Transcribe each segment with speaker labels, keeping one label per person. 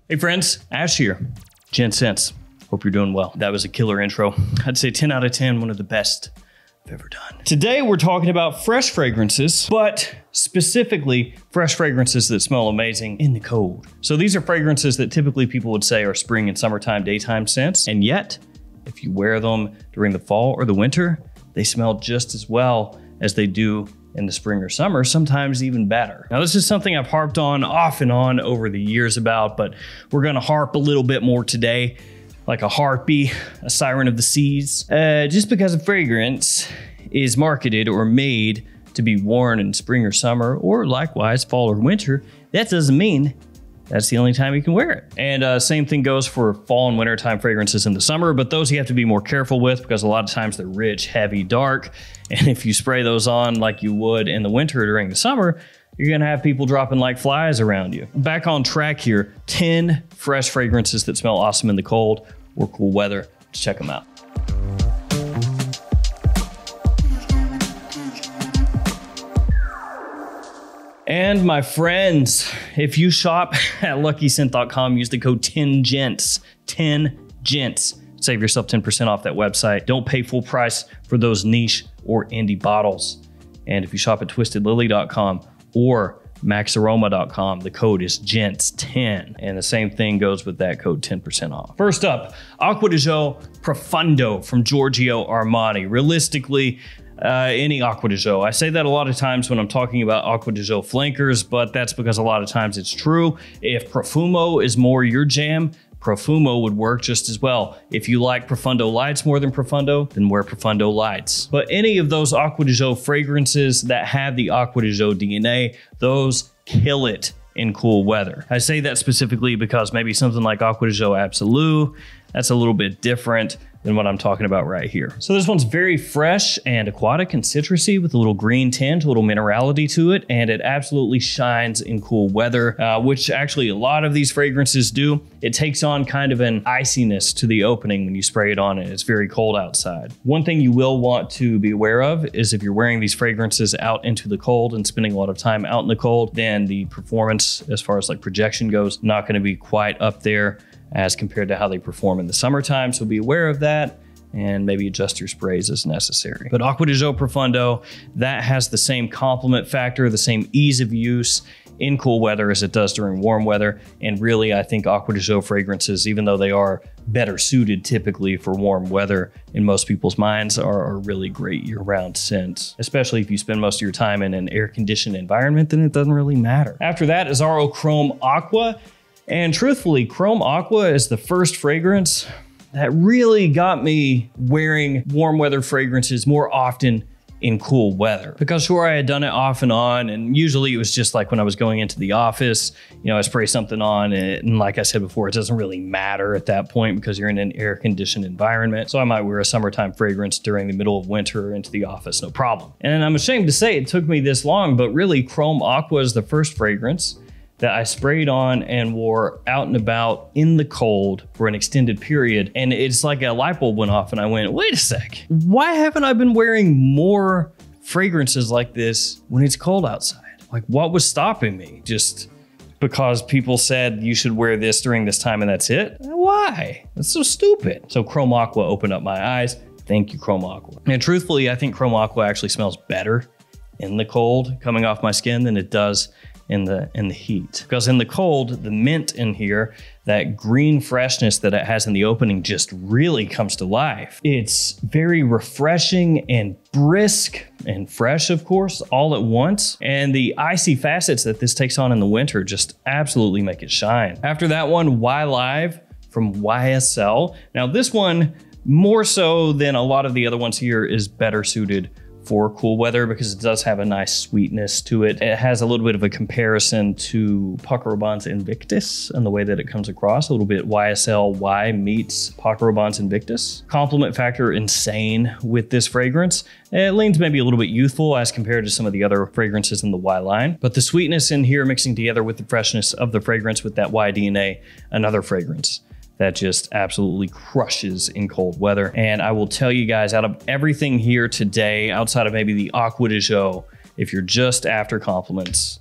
Speaker 1: Hey friends, Ash here, Gents. Hope you're doing well. That was a killer intro. I'd say 10 out of 10, one of the best I've ever done. Today we're talking about fresh fragrances, but specifically fresh fragrances that smell amazing in the cold. So these are fragrances that typically people would say are spring and summertime, daytime scents, and yet if you wear them during the fall or the winter, they smell just as well as they do in the spring or summer, sometimes even better. Now, this is something I've harped on off and on over the years about, but we're gonna harp a little bit more today, like a harpy, a siren of the seas. Just because a fragrance is marketed or made to be worn in spring or summer, or likewise fall or winter, that doesn't mean that's the only time you can wear it. And same thing goes for fall and wintertime fragrances in the summer, but those you have to be more careful with because a lot of times they're rich, heavy, dark. And if you spray those on like you would in the winter during the summer, you're gonna have people dropping like flies around you. Back on track here, 10 fresh fragrances that smell awesome in the cold or cool weather. Let's check them out. And my friends, if you shop at luckyscent.com, use the code 10GENTS, 10GENTS. Save yourself 10% off that website. Don't pay full price for those niche or indie bottles. And if you shop at twistedlily.com or maxaroma.com, the code is GENTS10. And the same thing goes with that code, 10% off. First up, Acqua Profundo from Giorgio Armani. Realistically, any Acqua di Gio. I say that a lot of times when I'm talking about Acqua di Gio flankers, but that's because a lot of times it's true. If Profumo is more your jam, Profumo would work just as well. If you like Profundo Lights more than Profundo, then wear Profundo Lights. But any of those Acqua di Gio fragrances that have the Acqua di Gio DNA, those kill it in cool weather. I say that specifically because maybe something like Acqua di Gio Absolute, that's a little bit different than what I'm talking about right here. So this one's very fresh and aquatic and citrusy with a little green tinge, a little minerality to it, and it absolutely shines in cool weather, which actually a lot of these fragrances do. It takes on kind of an iciness to the opening when you spray it on and it's very cold outside. One thing you will want to be aware of is if you're wearing these fragrances out into the cold and spending a lot of time out in the cold, then the performance as far as like projection goes, not gonna be quite up there as compared to how they perform in the summertime. So be aware of that and maybe adjust your sprays as necessary. But Acqua di Gio Profundo, that has the same complement factor, the same ease of use in cool weather as it does during warm weather. And really, I think Acqua di Gio fragrances, even though they are better suited typically for warm weather in most people's minds, are really great year-round scents. Especially if you spend most of your time in an air-conditioned environment, then it doesn't really matter. After that is our Chrome Aqua. And truthfully, Chrome Aqua is the first fragrance that really got me wearing warm weather fragrances more often in cool weather. Because sure, I had done it off and on, and usually it was just like when I was going into the office, you know, I spray something on it, and like I said before, it doesn't really matter at that point because you're in an air-conditioned environment. So I might wear a summertime fragrance during the middle of winter into the office, no problem. And I'm ashamed to say it took me this long, but really Chrome Aqua is the first fragrance that I sprayed on and wore out and about in the cold for an extended period. And it's like a light bulb went off and I went, wait a sec, why haven't I been wearing more fragrances like this when it's cold outside? Like, what was stopping me? Just because people said you should wear this during this time and that's it? Why? That's so stupid. So Chrome Aqua opened up my eyes. Thank you, Chrome Aqua. And truthfully, I think Chrome Aqua actually smells better in the cold coming off my skin than it does in the heat. Because in the cold, the mint in here, that green freshness that it has in the opening just really comes to life. It's very refreshing and brisk and fresh, of course, all at once. And the icy facets that this takes on in the winter just absolutely make it shine. After that one, Y Live from YSL. Now this one, more so than a lot of the other ones here, is better suited for cool weather because it does have a nice sweetness to it. It has a little bit of a comparison to Paco Rabanne's Invictus and the way that it comes across, a little bit YSL Y meets Paco Rabanne's Invictus. Compliment factor insane with this fragrance. It leans maybe a little bit youthful as compared to some of the other fragrances in the Y line, but the sweetness in here mixing together with the freshness of the fragrance with that Y DNA, another fragrance that just absolutely crushes in cold weather. And I will tell you guys, out of everything here today, outside of maybe the Acqua di Gio, if you're just after compliments,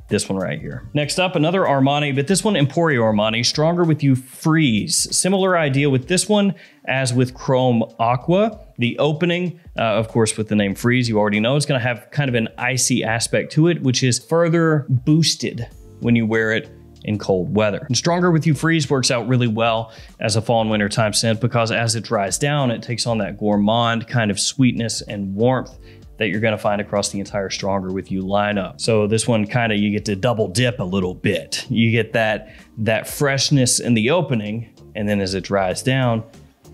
Speaker 1: This one right here. Next up, another Armani, but this one Emporio Armani, Stronger With You Freeze. Similar idea with this one as with Chrome Aqua. The opening, of course, with the name Freeze, you already know it's gonna have kind of an icy aspect to it, which is further boosted when you wear it in cold weather. And Stronger With You Freeze works out really well as a fall and winter time scent because as it dries down, it takes on that gourmand kind of sweetness and warmth that you're gonna find across the entire Stronger With You lineup. So this one kind of, you get to double dip a little bit. You get that freshness in the opening, and then as it dries down,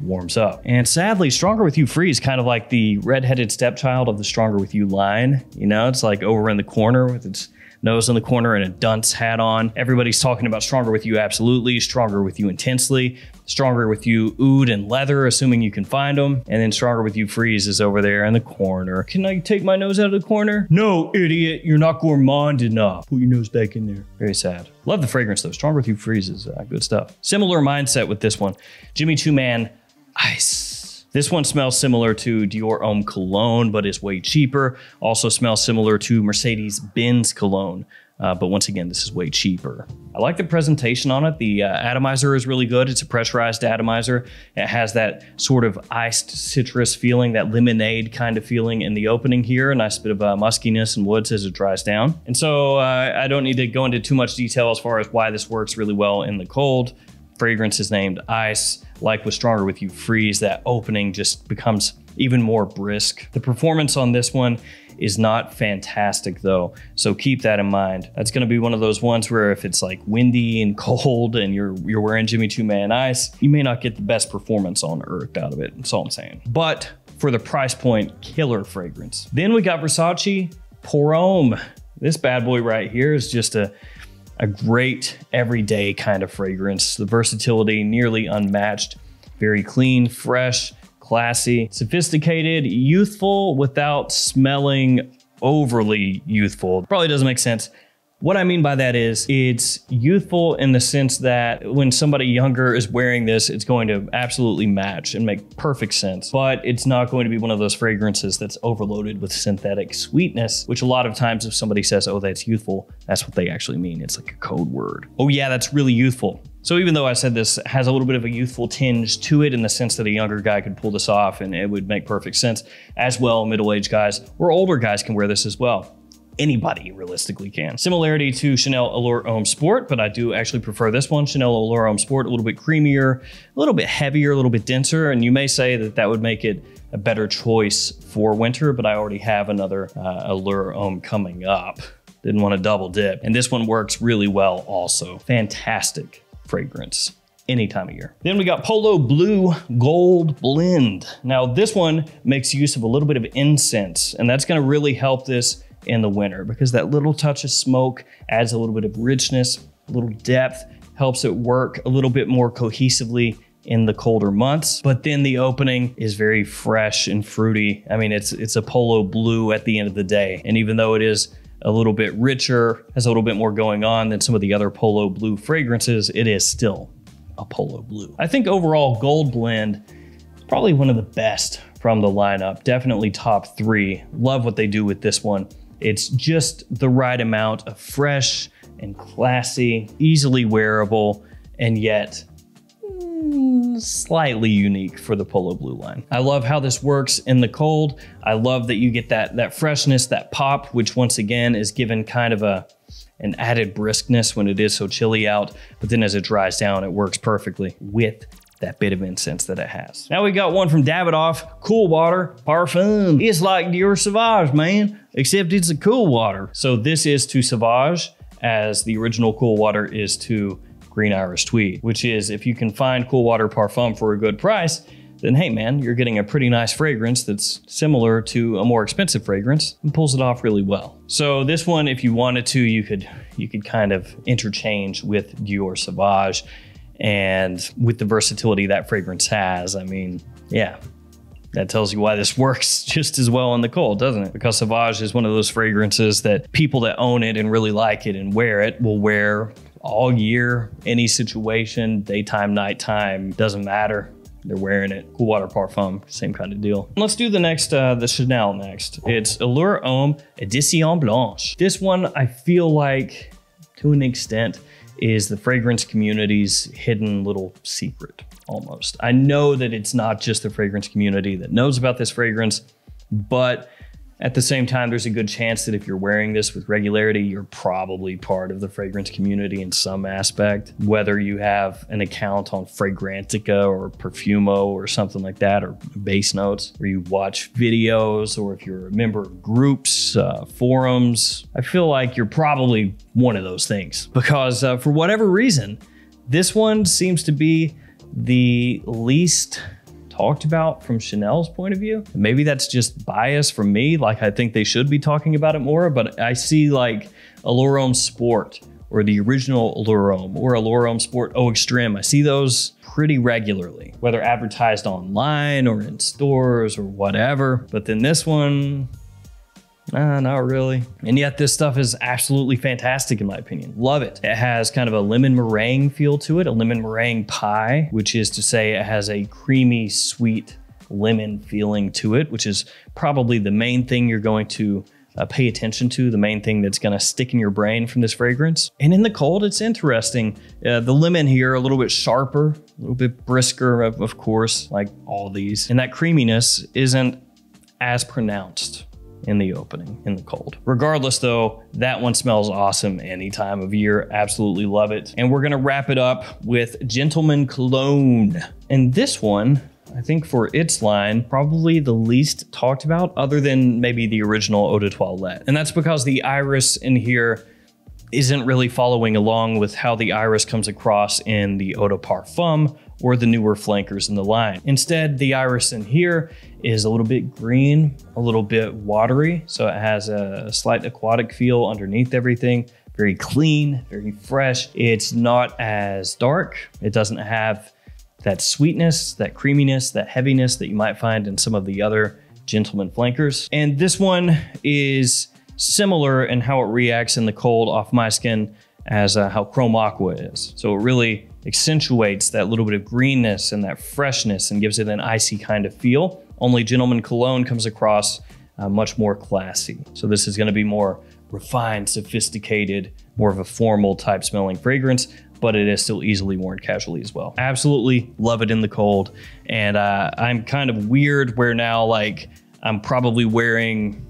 Speaker 1: warms up. And sadly, Stronger With You Freeze, kind of like the redheaded stepchild of the Stronger With You line. You know, it's like over in the corner with its nose in the corner and a dunce hat on. Everybody's talking about Stronger With You Absolutely, Stronger With You Intensely, Stronger With You Oud and Leather, assuming you can find them. And then Stronger With You Freeze is over there in the corner. Can I take my nose out of the corner? No, idiot, you're not gourmand enough. Put your nose back in there. Very sad. Love the fragrance though. Stronger With You Freeze is good stuff. Similar mindset with this one. Jimmy Choo Man Ice. This one smells similar to Dior Homme Cologne, but is way cheaper. Also smells similar to Mercedes-Benz Cologne, but once again, this is way cheaper. I like the presentation on it. The atomizer is really good. It's a pressurized atomizer. It has that sort of iced citrus feeling, that lemonade kind of feeling in the opening here. A nice bit of muskiness and woods as it dries down. And so I don't need to go into too much detail as far as why this works really well in the cold. Fragrance is named Ice. Like with Stronger With You Freeze, that opening just becomes even more brisk. The performance on this one is not fantastic though, so keep that in mind. That's gonna be one of those ones where if it's like windy and cold and you're wearing Jimmy Choo Man Ice, you may not get the best performance on earth out of it. That's all I'm saying. But for the price point, killer fragrance. Then we got Versace Poro. This bad boy right here is just a great everyday kind of fragrance. The versatility nearly unmatched. Very clean, fresh, classy, sophisticated, youthful without smelling overly youthful. Probably doesn't make sense. What I mean by that is it's youthful in the sense that when somebody younger is wearing this, it's going to absolutely match and make perfect sense, but it's not going to be one of those fragrances that's overloaded with synthetic sweetness, which a lot of times if somebody says, oh, that's youthful, that's what they actually mean. It's like a code word. Oh yeah, that's really youthful. So even though I said this has a little bit of a youthful tinge to it in the sense that a younger guy could pull this off and it would make perfect sense, as well middle-aged guys or older guys can wear this as well. Anybody realistically can. Similarity to Chanel Allure Homme Sport, but I do actually prefer this one. Chanel Allure Homme Sport, a little bit creamier, a little bit heavier, a little bit denser, and you may say that that would make it a better choice for winter, but I already have another Allure Homme coming up. Didn't want to double dip. And this one works really well also. Fantastic fragrance any time of year. Then we got Polo Blue Gold Blend. Now this one makes use of a little bit of incense, and that's gonna really help this in the winter because that little touch of smoke adds a little bit of richness, a little depth, helps it work a little bit more cohesively in the colder months. But then the opening is very fresh and fruity. I mean, it's a Polo Blue at the end of the day. And even though it is a little bit richer, has a little bit more going on than some of the other Polo Blue fragrances, it is still a Polo Blue. I think overall Gold Blend is probably one of the best from the lineup. Definitely top 3. Love what they do with this one. It's just the right amount of fresh and classy, easily wearable, and yet slightly unique for the Polo Blue line. I love how this works in the cold. I love that you get that freshness, that pop, which once again is given kind of an added briskness when it is so chilly out. But then as it dries down, it works perfectly with that bit of incense that it has. Now we got one from Davidoff, Cool Water Parfum. It's like Dior Sauvage, man, except it's a cool water. So this is to Sauvage as the original Cool Water is to Green Irish Tweed, which is if you can find Cool Water Parfum for a good price, then hey man, you're getting a pretty nice fragrance that's similar to a more expensive fragrance and pulls it off really well. So this one, if you wanted to, you could kind of interchange with Dior Sauvage. And with the versatility that fragrance has, I mean, yeah, that tells you why this works just as well in the cold, doesn't it? Because Sauvage is one of those fragrances that people that own it and really like it and wear it will wear all year, any situation, daytime, nighttime, doesn't matter. They're wearing it. Cool Water Parfum, same kind of deal. Let's do the next, the Chanel next. It's Allure Homme Edition Blanche. This one, I feel like to an extent, is the fragrance community's hidden little secret, almost. I know that it's not just the fragrance community that knows about this fragrance, but at the same time, there's a good chance that if you're wearing this with regularity, you're probably part of the fragrance community in some aspect, whether you have an account on Fragrantica or Profundo or something like that, or Base Notes, or you watch videos, or if you're a member of groups, forums. I feel like you're probably one of those things because for whatever reason, this one seems to be the least talked about from Chanel's point of view. Maybe that's just bias from me. Like, I think they should be talking about it more, but I see like Allure Sport or the original Allure or Allure Sport Eau Extreme. I see those pretty regularly, whether advertised online or in stores or whatever. But then this one, not really. And yet this stuff is absolutely fantastic in my opinion. Love it. It has kind of a lemon meringue feel to it, a lemon meringue pie, which is to say it has a creamy, sweet lemon feeling to it, which is probably the main thing you're going to pay attention to, the main thing that's gonna stick in your brain from this fragrance. And in the cold, it's interesting. The lemon here, a little bit sharper, a little bit brisker, of course, like all these. And that creaminess isn't as pronounced in the opening, in the cold. Regardless though, that one smells awesome any time of year. Absolutely love it. And we're gonna wrap it up with Gentleman Cologne. And this one, I think for its line, probably the least talked about other than maybe the original Eau de Toilette. And that's because the iris in here isn't really following along with how the iris comes across in the Eau de Parfum or the newer flankers in the line. Instead, the iris in here is a little bit green, a little bit watery. So it has a slight aquatic feel underneath everything. Very clean, very fresh. It's not as dark. It doesn't have that sweetness, that creaminess, that heaviness that you might find in some of the other Gentleman flankers. And this one is similar in how it reacts in the cold off my skin as how Chrome Aqua is. So it really accentuates that little bit of greenness and that freshness and gives it an icy kind of feel. Only Gentleman Cologne comes across much more classy. So this is gonna be more refined, sophisticated, more of a formal type smelling fragrance, but it is still easily worn casually as well. Absolutely love it in the cold. And I'm kind of weird where now like I'm probably wearing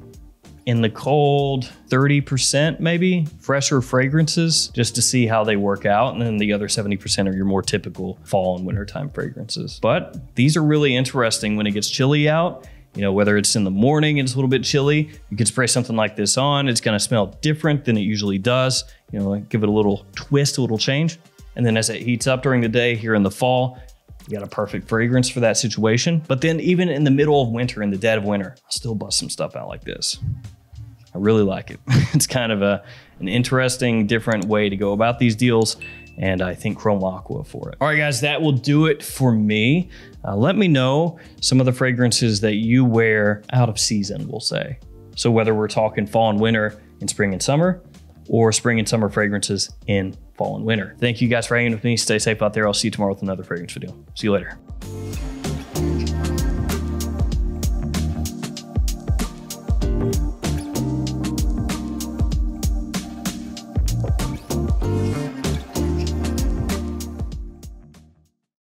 Speaker 1: in the cold 30% maybe fresher fragrances just to see how they work out. And then the other 70% are your more typical fall and wintertime fragrances. But these are really interesting when it gets chilly out. You know, whether it's in the morning and it's a little bit chilly, you could spray something like this on. It's gonna smell different than it usually does. You know, like give it a little twist, a little change. And then as it heats up during the day here in the fall, you got a perfect fragrance for that situation. But then even in the middle of winter, in the dead of winter, I'll still bust some stuff out like this. I really like it. It's kind of an interesting, different way to go about these deals. And I think Chrome Aqua for it. All right, guys, that will do it for me. Let me know some of the fragrances that you wear out of season, we'll say. So whether we're talking fall and winter in spring and summer, or spring and summer fragrances in fall and winter. Thank you guys for hanging with me. Stay safe out there. I'll see you tomorrow with another fragrance video. See you later.